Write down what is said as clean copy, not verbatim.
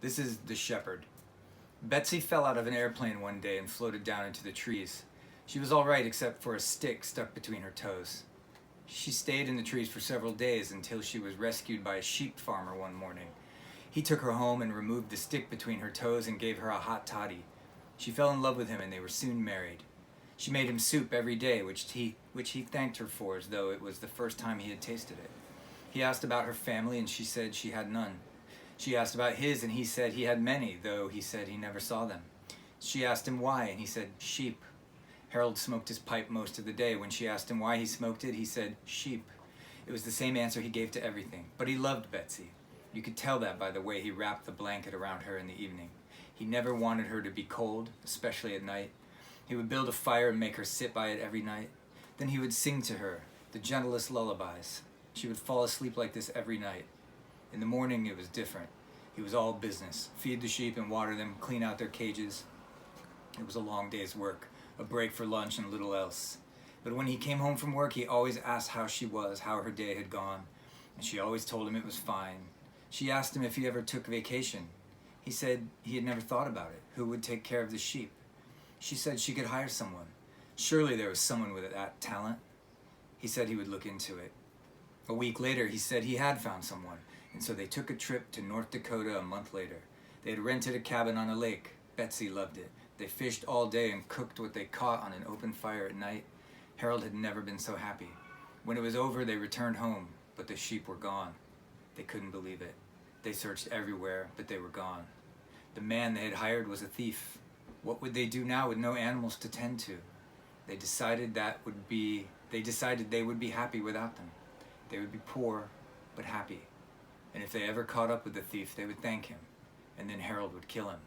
This is The Shepherd. Betsy fell out of an airplane one day and floated down into the trees. She was all right except for a stick stuck between her toes. She stayed in the trees for several days until she was rescued by a sheep farmer one morning. He took her home and removed the stick between her toes and gave her a hot toddy. She fell in love with him and they were soon married. She made him soup every day, which he thanked her for as though it was the first time he had tasted it. He asked about her family and she said she had none. She asked about his and he said he had many, though he said he never saw them. She asked him why and he said sheep. Harold smoked his pipe most of the day. When she asked him why he smoked it, he said sheep. It was the same answer he gave to everything, but he loved Betsy. You could tell that by the way he wrapped the blanket around her in the evening. He never wanted her to be cold, especially at night. He would build a fire and make her sit by it every night. Then he would sing to her the gentlest lullabies. She would fall asleep like this every night. In the morning, it was different. He was all business. Feed the sheep and water them, clean out their cages. It was a long day's work, a break for lunch and little else. But when he came home from work, he always asked how she was, how her day had gone. And she always told him it was fine. She asked him if he ever took vacation. He said he had never thought about it. Who would take care of the sheep? She said she could hire someone. Surely there was someone with that talent. He said he would look into it. A week later, he said he had found someone, and so they took a trip to North Dakota a month later. They had rented a cabin on a lake. Betsy loved it. They fished all day and cooked what they caught on an open fire at night. Harold had never been so happy. When it was over, they returned home, but the sheep were gone. They couldn't believe it. They searched everywhere, but they were gone. The man they had hired was a thief. What would they do now with no animals to tend to? They decided they would be happy without them. They would be poor, but happy. And if they ever caught up with the thief, they would thank him, and then Harold would kill him.